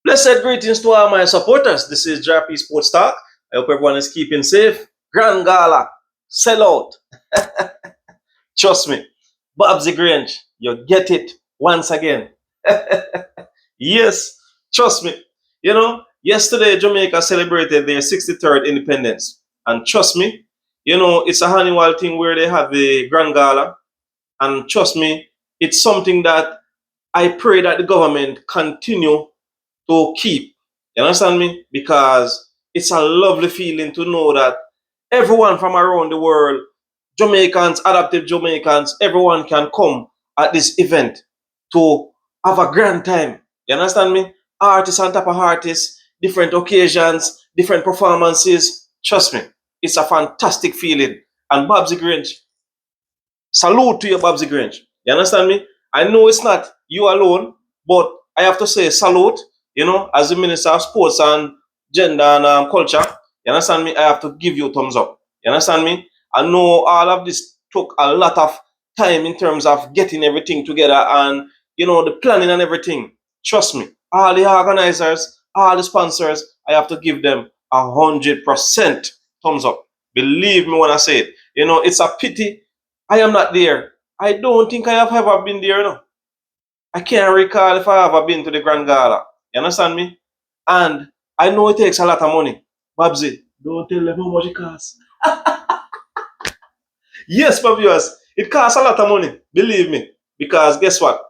Blessed greetings to all my supporters. This is Jah-P Sports Talk. I hope everyone is keeping safe. Grand Gala, sell out. Trust me. Babsy Grange, you get it once again. Yes, trust me. Yesterday Jamaica celebrated their 63rd independence. And trust me, it's a annual thing where they have the Grand Gala. And trust me, it's something that I pray that the government continue to keep. You understand me? Because it's a lovely feeling to know that everyone from around the world, Jamaicans, adaptive Jamaicans, everyone can come at this event to have a grand time. You understand me? Artists on top of artists, different occasions, different performances. Trust me, it's a fantastic feeling. And Babsy Grange, salute to you, Babsy Grange. You understand me? I know it's not you alone, but I have to say salute, as the Minister of Sports and Gender and Culture. You understand me? I have to give you a thumbs up. You understand me? I know all of this took a lot of time in terms of getting everything together and, the planning and everything. Trust me, all the organizers, all the sponsors, I have to give them 100% thumbs up. Believe me when I say it. It's a pity I am not there. I don't think I have ever been there. No. I can't recall if I ever been to the Grand Gala. You understand me? And I know it takes a lot of money. Babsy, don't tell them how much it costs. Yes, my viewers, it costs a lot of money. Believe me. Because guess what?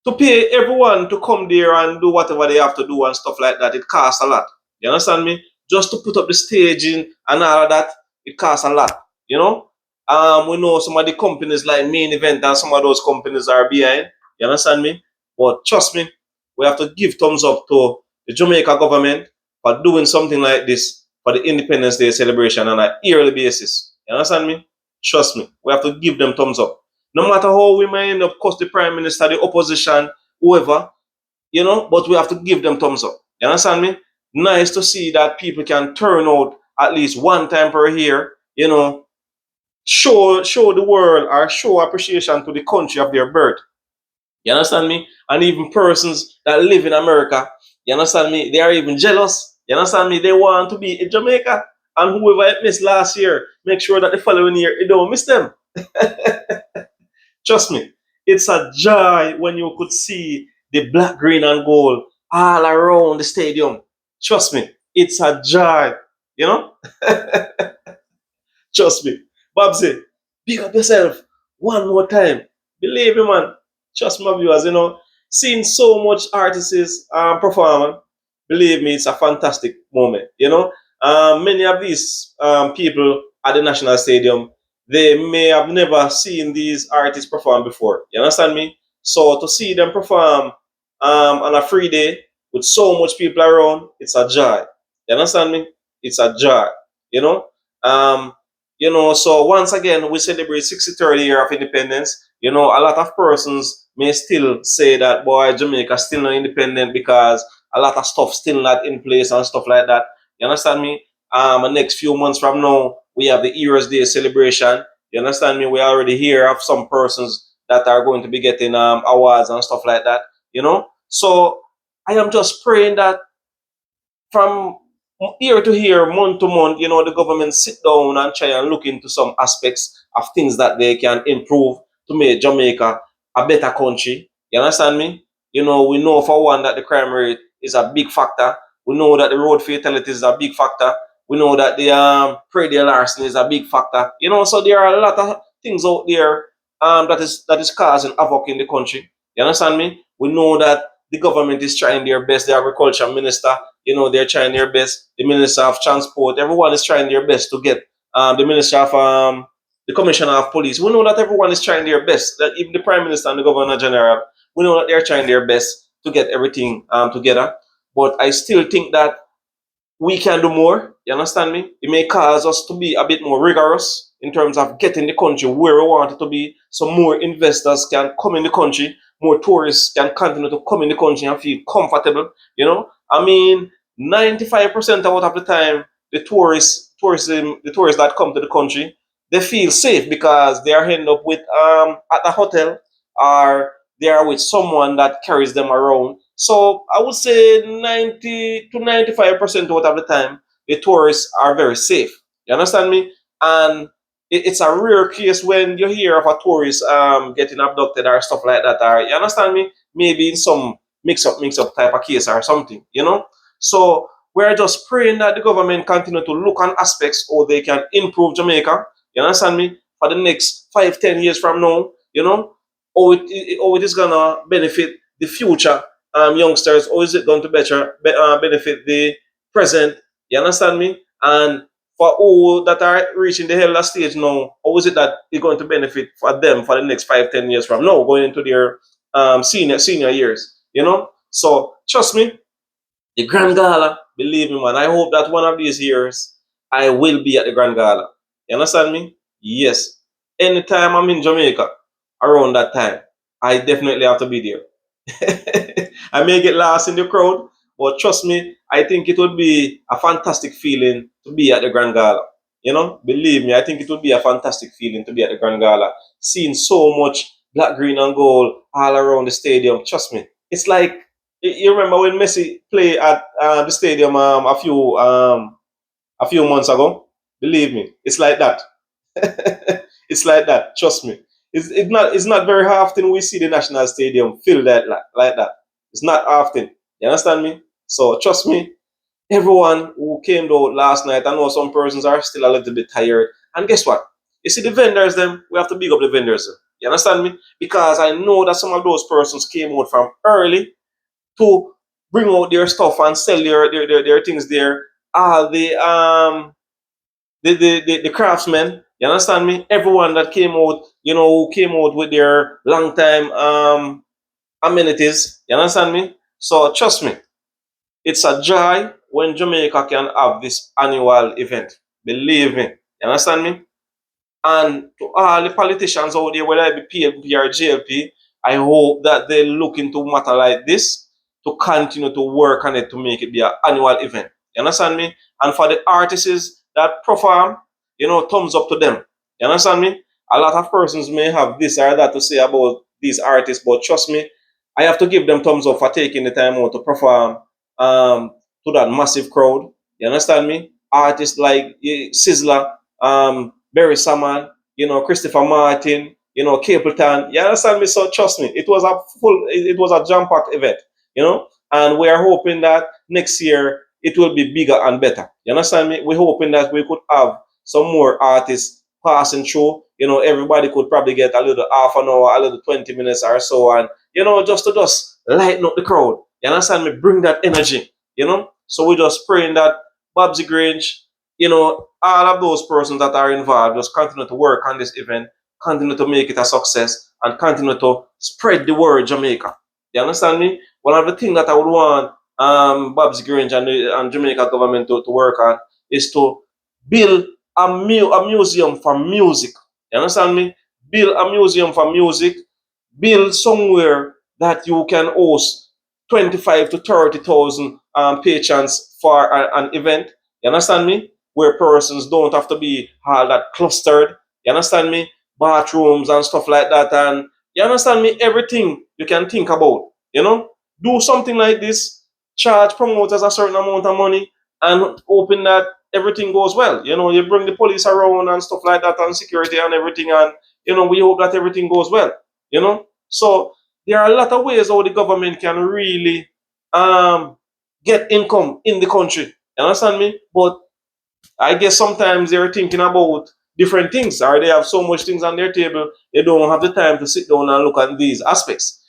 To pay everyone to come there and do whatever they have to do and stuff like that, it costs a lot. You understand me? Just to put up the staging and all of that, it costs a lot. We know some of the companies like Main Event and some of those companies are behind. You understand me? But trust me, we have to give thumbs up to the Jamaica government for doing something like this for the Independence Day celebration on a yearly basis. You understand me? Trust me, we have to give them thumbs up. No matter how we may end up cost the Prime Minister, the opposition, whoever, but we have to give them thumbs up. You understand me? Nice to see that people can turn out at least one time per year, show the world or show appreciation to the country of their birth. You understand me? And even persons that live in America, you understand me? They are even jealous. You understand me? They want to be in Jamaica. And whoever it missed last year, make sure that the following year you don't miss them. Trust me, it's a joy when you could see the black, green, and gold all around the stadium. Trust me, it's a joy. You know? Trust me. Babsy, big up yourself one more time. Believe me, man. Trust my viewers, seeing so much artists performing, believe me, it's a fantastic moment. Many of these people at the National Stadium, they may have never seen these artists perform before. You understand me? So to see them perform on a free day with so much people around, it's a joy. You understand me? It's a joy. You know? Um, so once again, we celebrate 63rd year of independence. A lot of persons may still say that, boy, Jamaica still not independent because a lot of stuff still not in place and stuff like that. You understand me? The next few months from now, we have the Heroes Day celebration. You understand me? We already hear of some persons that are going to be getting awards and stuff like that. So I am just praying that from year to year, month to month, the government sit down and try and look into some aspects of things that they can improve to make Jamaica a better country. You understand me? We know for one that the crime rate is a big factor. We know that the road fatalities is a big factor. We know that the predial larceny is a big factor. So there are a lot of things out there that is causing havoc in the country. You understand me? We know that the government is trying their best. The agriculture minister, they're trying their best. The Minister of Transport, everyone is trying their best to get the Minister of the Commissioner of Police. We know that everyone is trying their best. That even the Prime Minister and the Governor General, we know that they're trying their best to get everything together. But I still think that we can do more. You understand me? It may cause us to be a bit more rigorous in terms of getting the country where we want it to be, so more investors can come in the country, more tourists can continue to come in the country and feel comfortable. 95% out of the time, the tourists that come to the country, they feel safe because they are end up with at the hotel or they are with someone that carries them around So I would say 90 to 95% out of the time, the tourists are very safe. You understand me? And it's a rare case when you hear of a tourist getting abducted or stuff like that. Or you understand me? Maybe in some mix up type of case or something. So we're just praying that the government continue to look on aspects how they can improve Jamaica. You understand me? For the next 5, 10 years from now, how it is gonna benefit the future youngsters, or is it going to benefit the present? You understand me? And for all that are reaching the elder stage now, how is it that it's going to benefit for them for the next 5, 10 years from now, going into their senior years? So trust me, the Grand Gala, believe me, man. I hope that one of these years I will be at the Grand Gala. You understand me? Yes. Anytime I'm in Jamaica around that time, I definitely have to be there. I may get lost in the crowd, but trust me, I think it would be a fantastic feeling to be at the Grand Gala. Believe me, I think it would be a fantastic feeling to be at the Grand Gala, seeing so much black, green, and gold all around the stadium. Trust me, it's like you remember when Messi played at the stadium a few months ago. Believe me, it's like that. It's like that. Trust me. It's not very often we see the national stadium filled like that. It's not often. You understand me? So trust me, everyone who came out last night, I know some persons are still a little bit tired. And guess what? You see the vendors them, we have to big up the vendors. You understand me? Because I know that some of those persons came out from early to bring out their stuff and sell their things there. All the craftsmen, you understand me? Everyone that came out, who came out with their long time amenities, you understand me? So trust me, it's a joy when Jamaica can have this annual event. Believe me. You understand me? And to all the politicians out there, whether it be PLP or JLP, I hope that they look into matter like this to continue to work on it to make it be an annual event. You understand me? And for the artists that perform, thumbs up to them. You understand me? A lot of persons may have this or that to say about these artists, but trust me, I have to give them thumbs up for taking the time out to perform um, to that massive crowd. You understand me? Artists like Sizzler, Barry Saman, Christopher Martin, Capleton. You understand me? So trust me, it was a jam-packed event, and we are hoping that next year it will be bigger and better. You understand me? We're hoping that we could have some more artists passing through. Everybody could probably get a little half an hour, a little 20 minutes or so, and just lighten up the crowd. You understand me? Bring that energy. So we're just praying that Babsy Grange, all of those persons that are involved just continue to work on this event, continue to make it a success, and continue to spread the word Jamaica. You understand me? One of the things that I would want Babs Grange and Jamaica government to work on is to build a museum for music. You understand me? Build a museum for music, build somewhere that you can host 25 to 30,000 patrons for an event. You understand me? Where persons don't have to be all that clustered. You understand me? Bathrooms and stuff like that. And you understand me? Everything you can think about. Do something like this, charge promoters a certain amount of money, and hoping that everything goes well. You bring the police around and stuff like that, and security and everything, and we hope that everything goes well. So there are a lot of ways how the government can really um, get income in the country. You understand me? But I guess sometimes they're thinking about different things, or they have so much things on their table, they don't have the time to sit down and look at these aspects.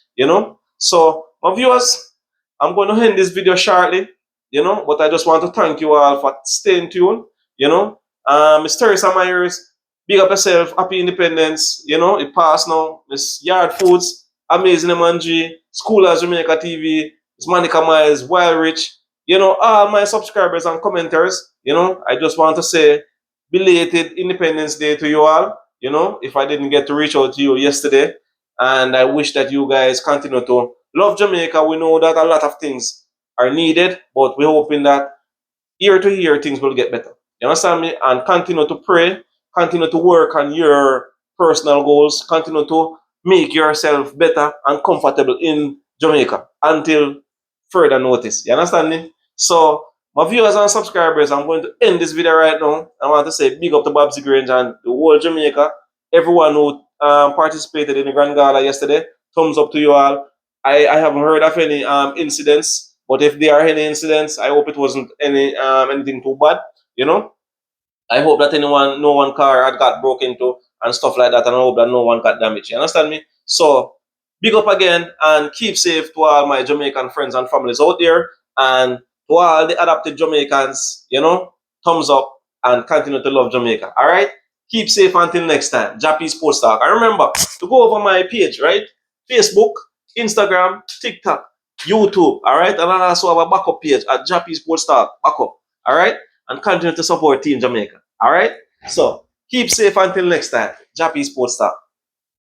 So, my viewers, I'm going to end this video shortly, but I just want to thank you all for staying tuned. Miss Teresa Myers, big up yourself, happy independence, it passed now. Miss Yard Foods, Amazing MNG, School of Jamaica TV, Miss Monica Miles, Wild Rich, all my subscribers and commenters, I just want to say belated Independence Day to you all. If I didn't get to reach out to you yesterday, and I wish that you guys continue to love Jamaica. We know that a lot of things are needed, but we're hoping that year to year things will get better. You understand me? And continue to pray, continue to work on your personal goals, continue to make yourself better and comfortable in Jamaica until further notice. You understand me? So, my viewers and subscribers, I'm going to end this video right now. I want to say big up to Babsy Grange and the whole Jamaica. Everyone who participated in the Grand Gala yesterday, thumbs up to you all. I haven't heard of any incidents, but if there are any incidents, I hope it wasn't anything too bad. You know, I hope that no one car had got broken into and stuff like that, and I hope that no one got damaged. You understand me? So, big up again and keep safe to all my Jamaican friends and families out there, and to all the adopted Jamaicans, thumbs up and continue to love Jamaica. All right? Keep safe until next time. Jah-P Sports Talk. And remember to go over my page, right? Facebook, Instagram, TikTok, YouTube. All right? And I also have a backup page at Jah-P Sports Talk. Backup. All right? And continue to support Team Jamaica. All right? So keep safe until next time. Jah-P Sports Talk.